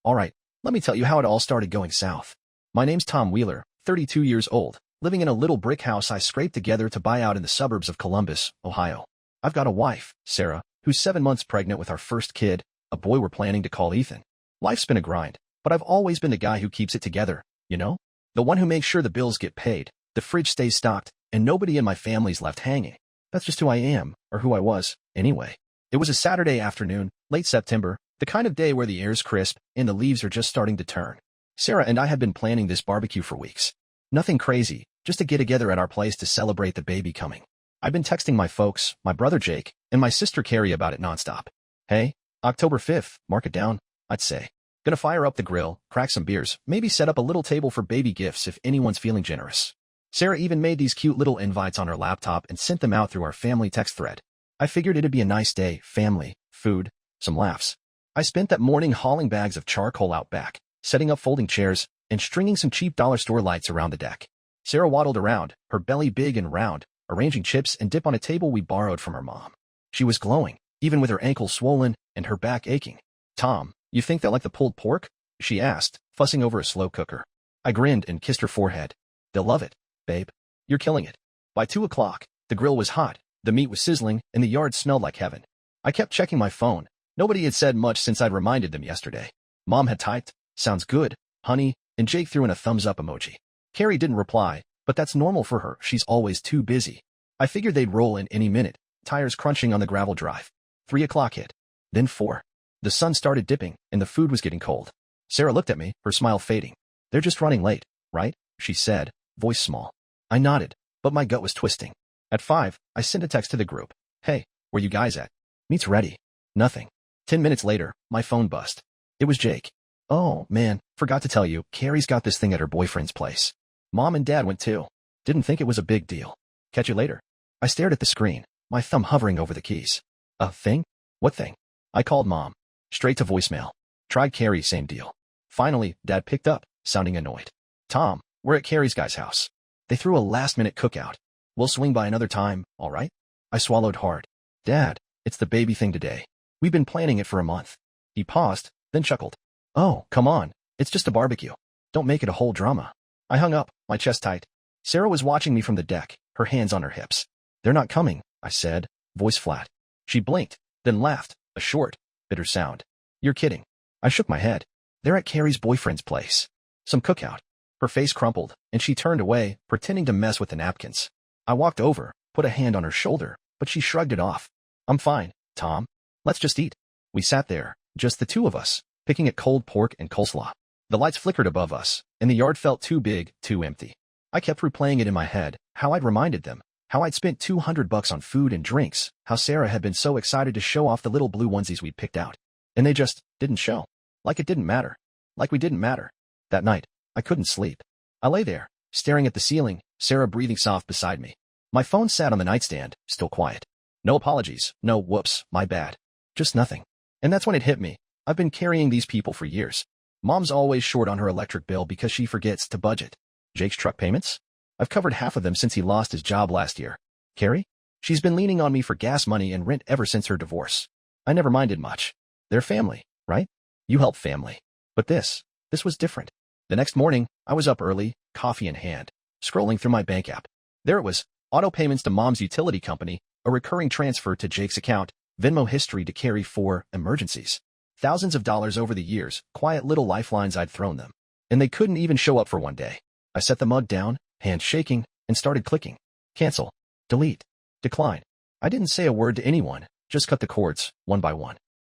Alright, let me tell you how it all started going south. My name's Tom Wheeler, 32 years old, living in a little brick house I scraped together to buy out in the suburbs of Columbus, Ohio. I've got a wife, Sarah, who's 7 months pregnant with our first kid, a boy we're planning to call Ethan. Life's been a grind, but I've always been the guy who keeps it together, you know? The one who makes sure the bills get paid, the fridge stays stocked, and nobody in my family's left hanging. That's just who I am, or who I was, anyway. It was a Saturday afternoon, late September, the kind of day where the air's crisp and the leaves are just starting to turn. Sarah and I had been planning this barbecue for weeks. Nothing crazy, just a get-together at our place to celebrate the baby coming. I've been texting my folks, my brother Jake, and my sister Carrie about it nonstop. Hey, October 5th, mark it down, I'd say. Gonna fire up the grill, crack some beers, maybe set up a little table for baby gifts if anyone's feeling generous. Sarah even made these cute little invites on her laptop and sent them out through our family text thread. I figured it'd be a nice day, family, food, some laughs. I spent that morning hauling bags of charcoal out back, setting up folding chairs, and stringing some cheap dollar store lights around the deck. Sarah waddled around, her belly big and round, arranging chips and dip on a table we borrowed from her mom. She was glowing, even with her ankles swollen and her back aching. Tom, you think they'll like the pulled pork? She asked, fussing over a slow cooker. I grinned and kissed her forehead. They'll love it, babe. You're killing it. By 2 o'clock, the grill was hot, the meat was sizzling, and the yard smelled like heaven. I kept checking my phone. Nobody had said much since I'd reminded them yesterday. Mom had typed, "Sounds good, honey," and Jake threw in a thumbs-up emoji. Carrie didn't reply, but that's normal for her. She's always too busy. I figured they'd roll in any minute, tires crunching on the gravel drive. 3 o'clock hit. Then 4. The sun started dipping, and the food was getting cold. Sarah looked at me, her smile fading. "They're just running late, right?" she said, voice small. I nodded, but my gut was twisting. At 5, I sent a text to the group. "Hey, where you guys at? Meat's ready." Nothing. 10 minutes later, my phone buzzed. It was Jake. "Oh, man, forgot to tell you, Carrie's got this thing at her boyfriend's place. Mom and Dad went too. Didn't think it was a big deal. Catch you later." I stared at the screen, my thumb hovering over the keys. "A thing? What thing?" I called Mom. Straight to voicemail. Tried Carrie, same deal. Finally, Dad picked up, sounding annoyed. "Tom, we're at Carrie's guy's house. They threw a last-minute cookout. We'll swing by another time, all right?" I swallowed hard. "Dad, it's the baby thing today. We've been planning it for a month." He paused, then chuckled. "Oh, come on. It's just a barbecue. Don't make it a whole drama." I hung up, my chest tight. Sarah was watching me from the deck, her hands on her hips. "They're not coming," I said, voice flat. She blinked, then laughed, a short, bitter sound. "You're kidding." I shook my head. "They're at Carrie's boyfriend's place. Some cookout." Her face crumpled, and she turned away, pretending to mess with the napkins. I walked over, put a hand on her shoulder, but she shrugged it off. "I'm fine, Tom. Let's just eat." We sat there, just the two of us, picking at cold pork and coleslaw. The lights flickered above us, and the yard felt too big, too empty. I kept replaying it in my head, how I'd reminded them, how I'd spent $200 on food and drinks, how Sarah had been so excited to show off the little blue onesies we'd picked out. And they just didn't show. Like it didn't matter. Like we didn't matter. That night, I couldn't sleep. I lay there, staring at the ceiling, Sarah breathing soft beside me. My phone sat on the nightstand, still quiet. No apologies, no whoops, my bad. Just nothing. And that's when it hit me. I've been carrying these people for years. Mom's always short on her electric bill because she forgets to budget. Jake's truck payments? I've covered half of them since he lost his job last year. Carrie? She's been leaning on me for gas money and rent ever since her divorce. I never minded much. They're family, right? You help family. But this was different. The next morning, I was up early, coffee in hand, scrolling through my bank app. There it was, auto payments to Mom's utility company, a recurring transfer to Jake's account, Venmo history to Carrie for emergencies. Thousands of dollars over the years, quiet little lifelines I'd thrown them. And they couldn't even show up for one day. I set the mug down, hands shaking, and started clicking. Cancel. Delete. Decline. I didn't say a word to anyone, just cut the cords, one by one.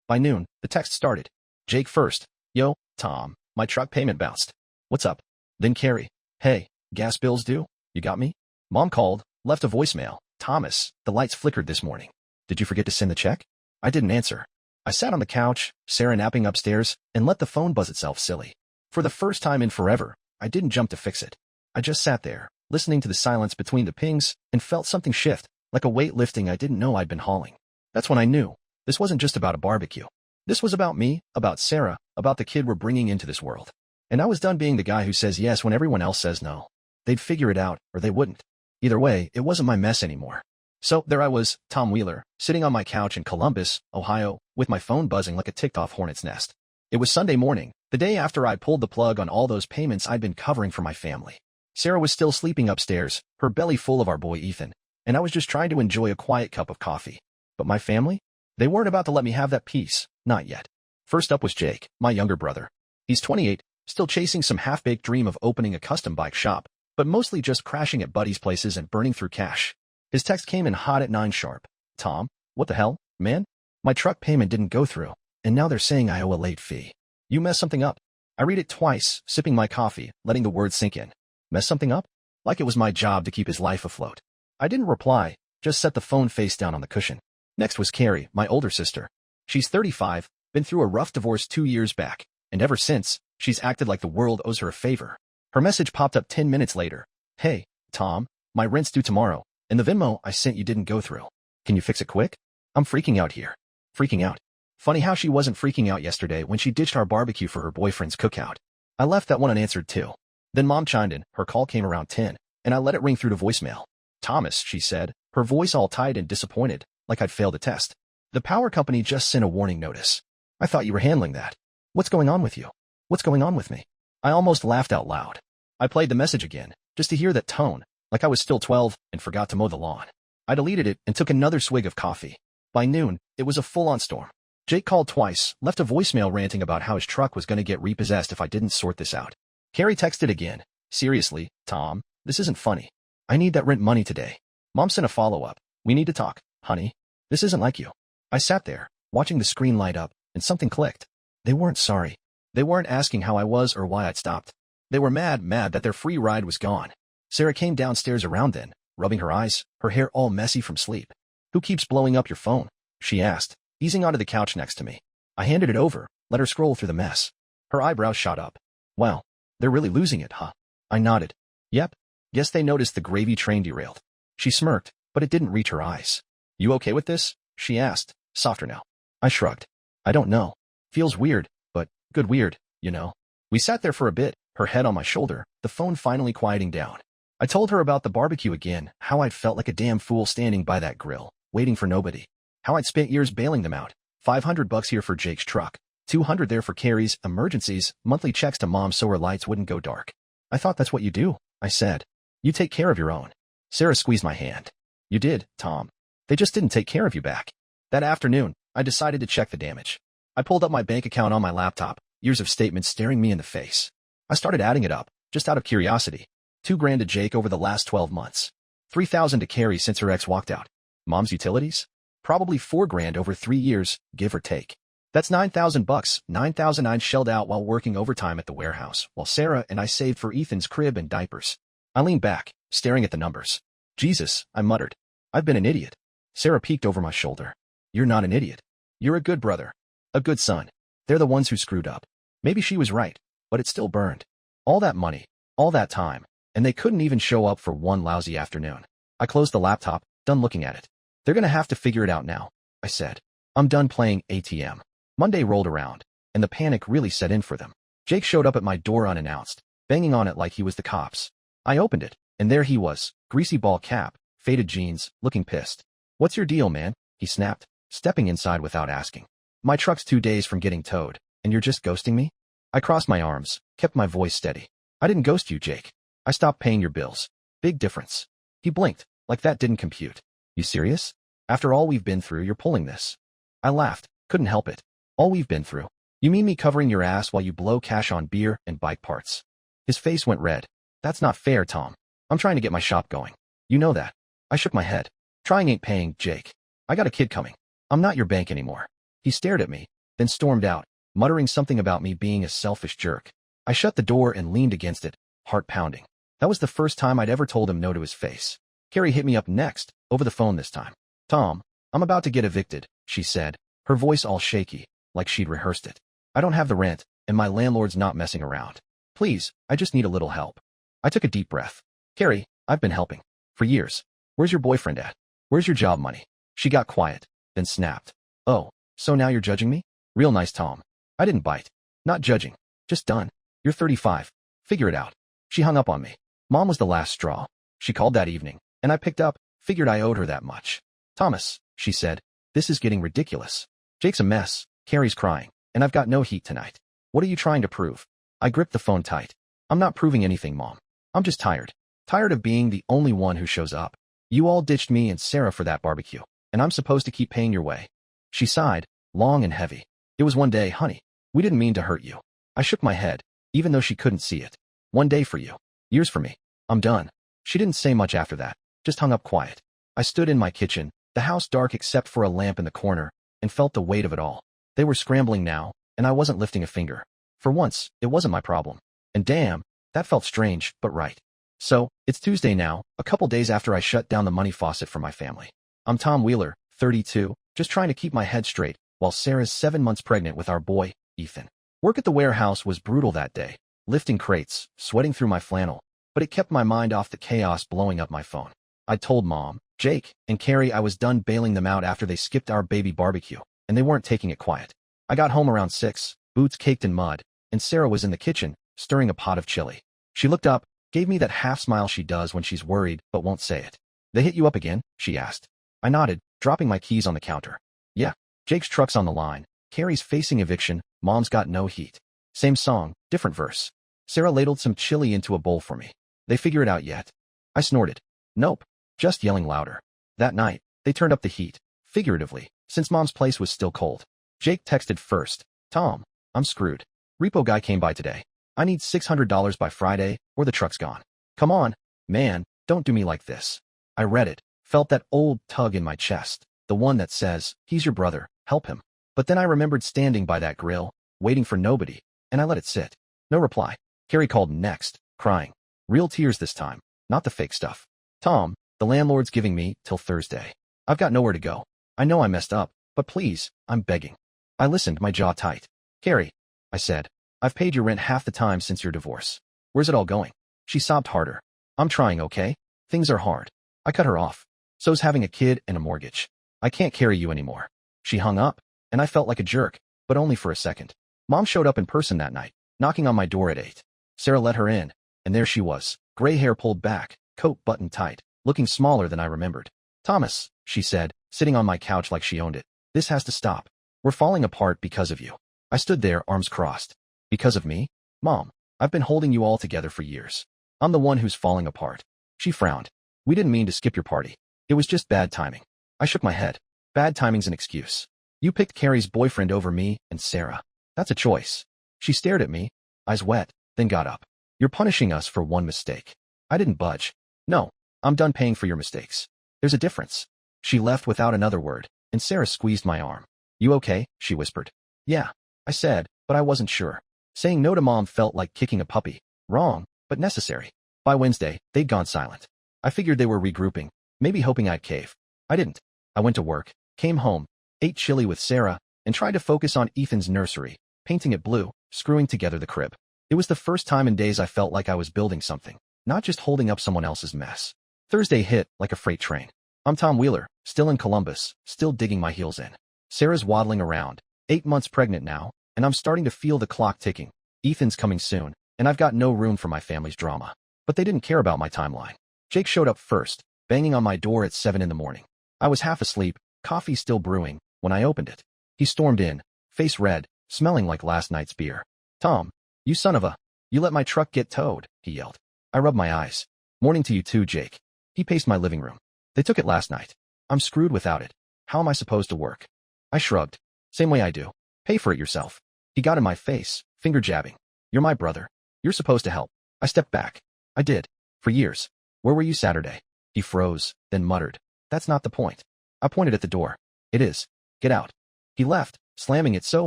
By noon, the text started. Jake first. "Yo, Tom, my truck payment bounced. What's up?" Then Carrie. "Hey, gas bills due? You got me?" Mom called, left a voicemail. "Thomas, the lights flickered this morning. Did you forget to send the check?" I didn't answer. I sat on the couch, Sarah napping upstairs, and let the phone buzz itself silly. For the first time in forever, I didn't jump to fix it. I just sat there, listening to the silence between the pings, and felt something shift, like a weight lifting I didn't know I'd been hauling. That's when I knew. This wasn't just about a barbecue. This was about me, about Sarah, about the kid we're bringing into this world. And I was done being the guy who says yes when everyone else says no. They'd figure it out, or they wouldn't. Either way, it wasn't my mess anymore. So there I was, Tom Wheeler, sitting on my couch in Columbus, Ohio, with my phone buzzing like a ticked-off hornet's nest. It was Sunday morning, The day after I pulled the plug on all those payments I'd been covering for my family. Sarah was still sleeping upstairs, her belly full of our boy Ethan, and I was just trying to enjoy a quiet cup of coffee. But my family? They weren't about to let me have that peace, not yet. First up was Jake, my younger brother. He's 28, still chasing some half-baked dream of opening a custom bike shop, but mostly just crashing at buddies' places and burning through cash. His text came in hot at 9 sharp. Tom, what the hell, man? My truck payment didn't go through, and now they're saying I owe a late fee. You messed something up. I read it twice, sipping my coffee, letting the words sink in. Mess something up? Like it was my job to keep his life afloat. I didn't reply, just set the phone face down on the cushion. Next was Carrie, my older sister. She's 35, been through a rough divorce 2 years back, and ever since, she's acted like the world owes her a favor. Her message popped up 10 minutes later. Hey, Tom, my rent's due tomorrow, and the Venmo I sent you didn't go through. Can you fix it quick? I'm freaking out here. Freaking out. Funny how she wasn't freaking out yesterday when she ditched our barbecue for her boyfriend's cookout. I left that one unanswered too. Then Mom chimed in, her call came around 10, and I let it ring through to voicemail. Thomas, she said, her voice all tight and disappointed, like I'd failed a test. The power company just sent a warning notice. I thought you were handling that. What's going on with you? What's going on with me? I almost laughed out loud. I played the message again, just to hear that tone, like I was still 12 and forgot to mow the lawn. I deleted it and took another swig of coffee. By noon, it was a full-on storm. Jake called twice, left a voicemail ranting about how his truck was going to get repossessed if I didn't sort this out. Carrie texted again. Seriously, Tom, this isn't funny. I need that rent money today. Mom sent a follow-up. We need to talk, honey. This isn't like you. I sat there, watching the screen light up, and something clicked. They weren't sorry. They weren't asking how I was or why I'd stopped. They were mad that their free ride was gone. Sarah came downstairs around then, rubbing her eyes, her hair all messy from sleep. Who keeps blowing up your phone? She asked, easing onto the couch next to me. I handed it over, let her scroll through the mess. Her eyebrows shot up. Well, they're really losing it, huh? I nodded. Yep. Guess they noticed the gravy train derailed. She smirked, but it didn't reach her eyes. You okay with this? She asked, softer now. I shrugged. I don't know. Feels weird, but good weird, you know. We sat there for a bit, her head on my shoulder, the phone finally quieting down. I told her about the barbecue again, how I'd felt like a damn fool standing by that grill, waiting for nobody. How I'd spent years bailing them out. $500 here for Jake's truck, $200 there for Carrie's emergencies, monthly checks to Mom so her lights wouldn't go dark. I thought that's what you do, I said. You take care of your own. Sarah squeezed my hand. You did, Tom. They just didn't take care of you back. That afternoon, I decided to check the damage. I pulled up my bank account on my laptop, years of statements staring me in the face. I started adding it up, just out of curiosity. $2,000 to Jake over the last 12 months. $3,000 to Carrie since her ex walked out. Mom's utilities? Probably $4,000 over 3 years, give or take. That's $9,000, $9,000 I'd shelled out while working overtime at the warehouse, while Sarah and I saved for Ethan's crib and diapers. I leaned back, staring at the numbers. Jesus, I muttered. I've been an idiot. Sarah peeked over my shoulder. You're not an idiot. You're a good brother. A good son. They're the ones who screwed up. Maybe she was right, but it still burned. All that money, all that time, and they couldn't even show up for one lousy afternoon. I closed the laptop, done looking at it. They're gonna have to figure it out now, I said. I'm done playing ATM. Monday rolled around, and the panic really set in for them. Jake showed up at my door unannounced, banging on it like he was the cops. I opened it, and there he was, greasy ball cap, faded jeans, looking pissed. What's your deal, man? He snapped, stepping inside without asking. My truck's 2 days from getting towed, and you're just ghosting me? I crossed my arms, kept my voice steady. I didn't ghost you, Jake. I stopped paying your bills. Big difference. He blinked, like that didn't compute. You serious? After all we've been through, you're pulling this. I laughed, couldn't help it. All we've been through. You mean me covering your ass while you blow cash on beer and bike parts? His face went red. That's not fair, Tom. I'm trying to get my shop going. You know that. I shook my head. Trying ain't paying, Jake. I got a kid coming. I'm not your bank anymore. He stared at me, then stormed out, muttering something about me being a selfish jerk. I shut the door and leaned against it, heart pounding. That was the first time I'd ever told him no to his face. Carrie hit me up next, over the phone this time. Tom, I'm about to get evicted, she said, her voice all shaky, like she'd rehearsed it. I don't have the rent, and my landlord's not messing around. Please, I just need a little help. I took a deep breath. Carrie, I've been helping. For years. Where's your boyfriend at? Where's your job money? She got quiet, then snapped. Oh, so now you're judging me? Real nice, Tom. I didn't bite. Not judging. Just done. You're 35. Figure it out. She hung up on me. Mom was the last straw. She called that evening, and I picked up, figured I owed her that much. Thomas, she said, this is getting ridiculous. Jake's a mess, Carrie's crying, and I've got no heat tonight. What are you trying to prove? I gripped the phone tight. I'm not proving anything, Mom. I'm just tired. Tired of being the only one who shows up. You all ditched me and Sarah for that barbecue, and I'm supposed to keep paying your way. She sighed, long and heavy. It was one day, honey. We didn't mean to hurt you. I shook my head, even though she couldn't see it. One day for you. Years for me. I'm done. She didn't say much after that, just hung up quiet. I stood in my kitchen, the house dark except for a lamp in the corner, and felt the weight of it all. They were scrambling now, and I wasn't lifting a finger. For once, it wasn't my problem. And damn, that felt strange, but right. So, it's Tuesday now, a couple days after I shut down the money faucet for my family. I'm Tom Wheeler, 32, just trying to keep my head straight, while Sarah's 7 months pregnant with our boy, Ethan. Work at the warehouse was brutal that day, lifting crates, sweating through my flannel, but it kept my mind off the chaos blowing up my phone. I told Mom, Jake, and Carrie I was done bailing them out after they skipped our baby barbecue, and they weren't taking it quiet. I got home around 6, boots caked in mud, and Sarah was in the kitchen, stirring a pot of chili. She looked up, gave me that half smile she does when she's worried but won't say it. They hit you up again? She asked. I nodded, dropping my keys on the counter. Yeah. Jake's truck's on the line. Carrie's facing eviction. Mom's got no heat. Same song, different verse. Sarah ladled some chili into a bowl for me. They figure it out yet? I snorted. Nope. Just yelling louder. That night, they turned up the heat, figuratively, since Mom's place was still cold. Jake texted first. Tom, I'm screwed. Repo guy came by today. I need $600 by Friday, or the truck's gone. Come on, man, don't do me like this. I read it, felt that old tug in my chest, the one that says, he's your brother, help him. But then I remembered standing by that grill, waiting for nobody, and I let it sit. No reply. Carrie called next, crying. Real tears this time, not the fake stuff. Tom, the landlord's giving me till Thursday. I've got nowhere to go. I know I messed up, but please, I'm begging. I listened, my jaw tight. Carrie, I said, I've paid your rent half the time since your divorce. Where's it all going? She sobbed harder. I'm trying, okay? Things are hard. I cut her off. So's having a kid and a mortgage. I can't carry you anymore. She hung up, and I felt like a jerk, but only for a second. Mom showed up in person that night, knocking on my door at 8. Sarah let her in, and there she was, gray hair pulled back, coat buttoned tight, looking smaller than I remembered. Thomas, she said, sitting on my couch like she owned it. This has to stop. We're falling apart because of you. I stood there, arms crossed. Because of me? Mom, I've been holding you all together for years. I'm the one who's falling apart. She frowned. We didn't mean to skip your party. It was just bad timing. I shook my head. Bad timing's an excuse. You picked Carrie's boyfriend over me and Sarah. That's a choice. She stared at me, eyes wet, then got up. You're punishing us for one mistake. I didn't budge. No, I'm done paying for your mistakes. There's a difference. She left without another word, and Sarah squeezed my arm. You okay? She whispered. Yeah, I said, but I wasn't sure. Saying no to Mom felt like kicking a puppy. Wrong, but necessary. By Wednesday, they'd gone silent. I figured they were regrouping, maybe hoping I'd cave. I didn't. I went to work, came home, ate chili with Sarah, and tried to focus on Ethan's nursery, painting it blue, screwing together the crib. It was the first time in days I felt like I was building something, not just holding up someone else's mess. Thursday hit like a freight train. I'm Tom Wheeler, still in Columbus, still digging my heels in. Sarah's waddling around, 8 months pregnant now, and I'm starting to feel the clock ticking. Ethan's coming soon, and I've got no room for my family's drama. But they didn't care about my timeline. Jake showed up first, banging on my door at 7 in the morning. I was half asleep, coffee still brewing, when I opened it. He stormed in, face red, smelling like last night's beer. Tom, you son of a... You let my truck get towed, he yelled. I rubbed my eyes. Morning to you too, Jake. He paced my living room. They took it last night. I'm screwed without it. How am I supposed to work? I shrugged. Same way I do. Pay for it yourself. He got in my face, finger jabbing. You're my brother. You're supposed to help. I stepped back. I did. For years. Where were you Saturday? He froze, then muttered. That's not the point. I pointed at the door. It is. Get out. He left, slamming it so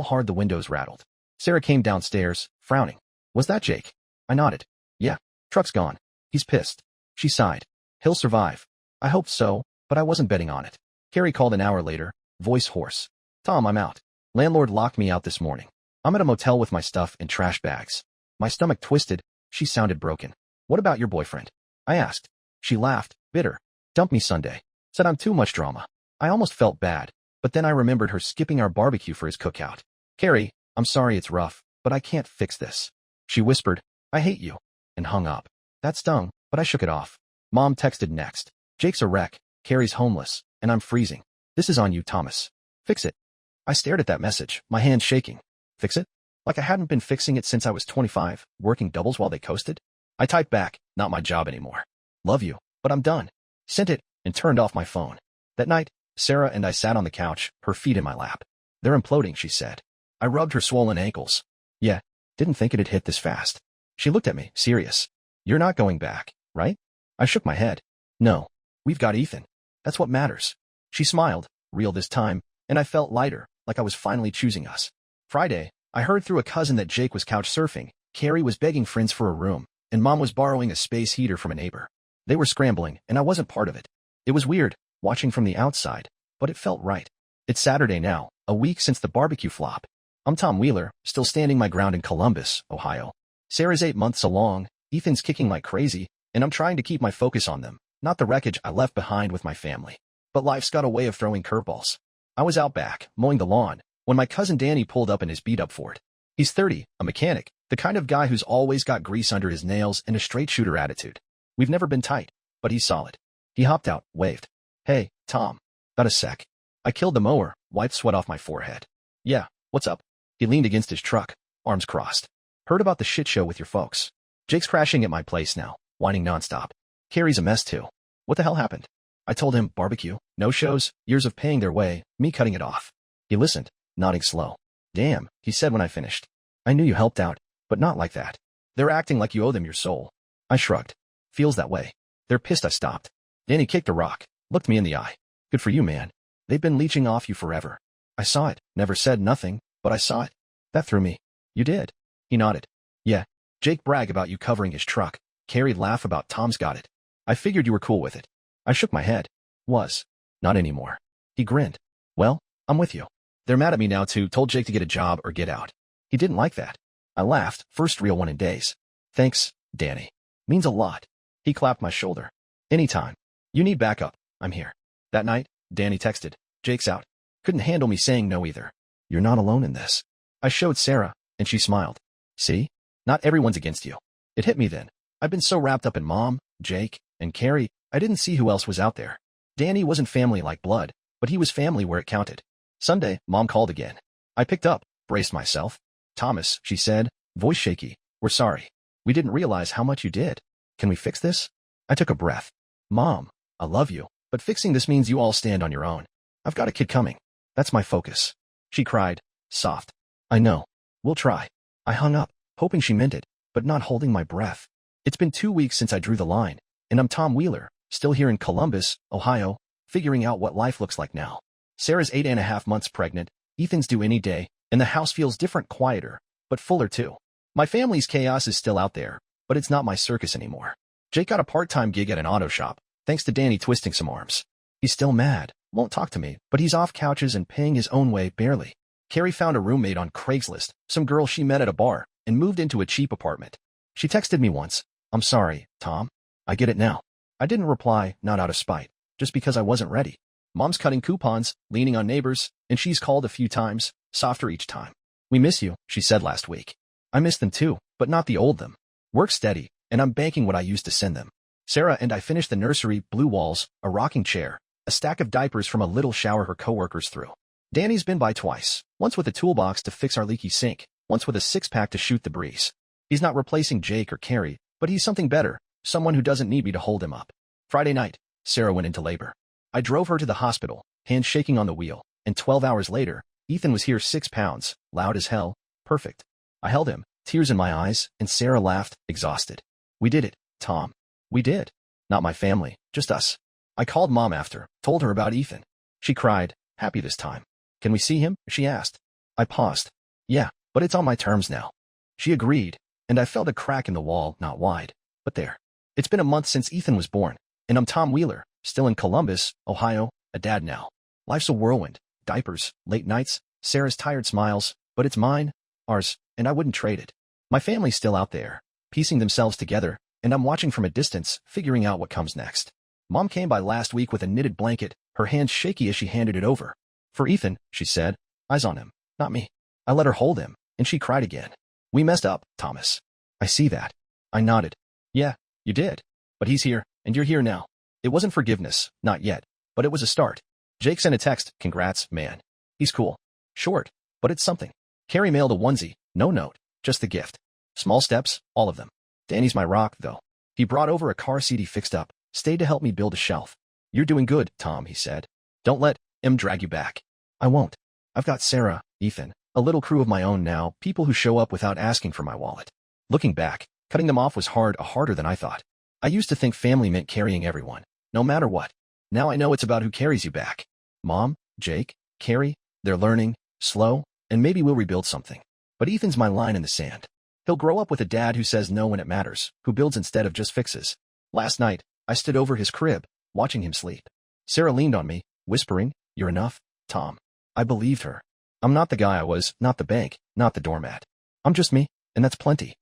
hard the windows rattled. Sarah came downstairs, frowning. Was that Jake? I nodded. Yeah. Truck's gone. He's pissed. She sighed. He'll survive. I hoped so, but I wasn't betting on it. Carrie called an hour later, voice hoarse. Tom, I'm out. Landlord locked me out this morning. I'm at a motel with my stuff in trash bags. My stomach twisted. She sounded broken. What about your boyfriend? I asked. She laughed, bitter. Dumped me Sunday. Said I'm too much drama. I almost felt bad, but then I remembered her skipping our barbecue for his cookout. Carrie, I'm sorry it's rough, but I can't fix this. She whispered, I hate you, and hung up. That stung, but I shook it off. Mom texted next. Jake's a wreck, Carrie's homeless, and I'm freezing. This is on you, Thomas. Fix it. I stared at that message, my hand shaking. Fix it? Like I hadn't been fixing it since I was 25, working doubles while they coasted? I typed back, not my job anymore. Love you, but I'm done. Sent it, and turned off my phone. That night, Sarah and I sat on the couch, her feet in my lap. They're imploding, she said. I rubbed her swollen ankles. Yeah, didn't think it'd hit this fast. She looked at me, serious. You're not going back, right? I shook my head. No, we've got Ethan. That's what matters. She smiled, real this time, and I felt lighter, like I was finally choosing us. Friday, I heard through a cousin that Jake was couch surfing, Carrie was begging friends for a room, and Mom was borrowing a space heater from a neighbor. They were scrambling, and I wasn't part of it. It was weird, watching from the outside, but it felt right. It's Saturday now, a week since the barbecue flop. I'm Tom Wheeler, still standing my ground in Columbus, Ohio. Sarah's 8 months along, Ethan's kicking like crazy, and I'm trying to keep my focus on them, not the wreckage I left behind with my family. But life's got a way of throwing curveballs. I was out back, mowing the lawn, when my cousin Danny pulled up in his beat-up Ford. He's 30, a mechanic, the kind of guy who's always got grease under his nails and a straight-shooter attitude. We've never been tight, but he's solid. He hopped out, waved. Hey, Tom. Got a sec? I killed the mower, wiped sweat off my forehead. Yeah, what's up? He leaned against his truck, arms crossed. Heard about the shit show with your folks. Jake's crashing at my place now, whining nonstop. Carrie's a mess too. What the hell happened? I told him, barbecue, no shows, years of paying their way, me cutting it off. He listened, nodding slow. Damn, he said when I finished. I knew you helped out, but not like that. They're acting like you owe them your soul. I shrugged. Feels that way. They're pissed I stopped. Danny kicked a rock, looked me in the eye. Good for you, man. They've been leeching off you forever. I saw it, never said nothing, but I saw it. That threw me. You did. He nodded. Yeah. Jake brag about you covering his truck. Carrie laugh about Tom's got it. I figured you were cool with it. I shook my head. Was. Not anymore. He grinned. Well, I'm with you. They're mad at me now too, told Jake to get a job or get out. He didn't like that. I laughed, first real one in days. Thanks, Danny. Means a lot. He clapped my shoulder. Anytime. You need backup. I'm here. That night, Danny texted. Jake's out. Couldn't handle me saying no either. You're not alone in this. I showed Sarah, and she smiled. See? Not everyone's against you. It hit me then. I've been so wrapped up in Mom, Jake, and Carrie, I didn't see who else was out there. Danny wasn't family like blood, but he was family where it counted. Sunday, Mom called again. I picked up, braced myself. Thomas, she said, voice shaky, we're sorry. We didn't realize how much you did. Can we fix this? I took a breath. Mom, I love you, but fixing this means you all stand on your own. I've got a kid coming. That's my focus. She cried, soft. I know. We'll try. I hung up, hoping she meant it, but not holding my breath. It's been 2 weeks since I drew the line, and I'm Tom Wheeler, still here in Columbus, Ohio, figuring out what life looks like now. Sarah's 8.5 months pregnant, Ethan's due any day, and the house feels different, quieter, but fuller too. My family's chaos is still out there, but it's not my circus anymore. Jake got a part-time gig at an auto shop, thanks to Danny twisting some arms. He's still mad, won't talk to me, but he's off couches and paying his own way, barely. Carrie found a roommate on Craigslist, some girl she met at a bar, and moved into a cheap apartment. She texted me once, I'm sorry, Tom. I get it now. I didn't reply, not out of spite, just because I wasn't ready. Mom's cutting coupons, leaning on neighbors, and she's called a few times, softer each time. We miss you, she said last week. I miss them too, but not the old them. Work steady, and I'm banking what I used to send them. Sarah and I finished the nursery, blue walls, a rocking chair, a stack of diapers from a little shower her coworkers threw. Danny's been by twice, once with a toolbox to fix our leaky sink, once with a six-pack to shoot the breeze. He's not replacing Jake or Carrie, but he's something better, someone who doesn't need me to hold him up. Friday night, Sarah went into labor. I drove her to the hospital, hands shaking on the wheel, and 12 hours later, Ethan was here 6 pounds, loud as hell, perfect. I held him, tears in my eyes, and Sarah laughed, exhausted. We did it, Tom. We did. Not my family, just us. I called Mom after, told her about Ethan. She cried, happy this time. Can we see him? She asked. I paused. Yeah, but it's on my terms now. She agreed, and I felt a crack in the wall, not wide, but there. It's been a month since Ethan was born, and I'm Tom Wheeler, still in Columbus, Ohio, a dad now. Life's a whirlwind, diapers, late nights, Sarah's tired smiles, but it's mine, ours, and I wouldn't trade it. My family's still out there, piecing themselves together, and I'm watching from a distance, figuring out what comes next. Mom came by last week with a knitted blanket, her hands shaky as she handed it over. For Ethan, she said, eyes on him, not me. I let her hold him, and she cried again. We messed up, Thomas. I see that. I nodded. Yeah, you did. But he's here, and you're here now. It wasn't forgiveness, not yet, but it was a start. Jake sent a text, congrats, man. He's cool. Short, but it's something. Carrie mailed a onesie, No note, just the gift. Small steps, all of them. Danny's my rock, though. He brought over a car seat he fixed up, stayed to help me build a shelf. You're doing good, Tom, he said. Don't let him drag you back. I won't. I've got Sarah, Ethan, a little crew of my own now, people who show up without asking for my wallet. Looking back, cutting them off was harder than I thought. I used to think family meant carrying everyone, no matter what. Now I know it's about who carries you back. Mom, Jake, Carrie, they're learning, slow, and maybe we'll rebuild something. But Ethan's my line in the sand. He'll grow up with a dad who says no when it matters, who builds instead of just fixes. Last night, I stood over his crib, watching him sleep. Sarah leaned on me, whispering, "You're enough, Tom." I believed her. I'm not the guy I was, not the bank, not the doormat. I'm just me, and that's plenty.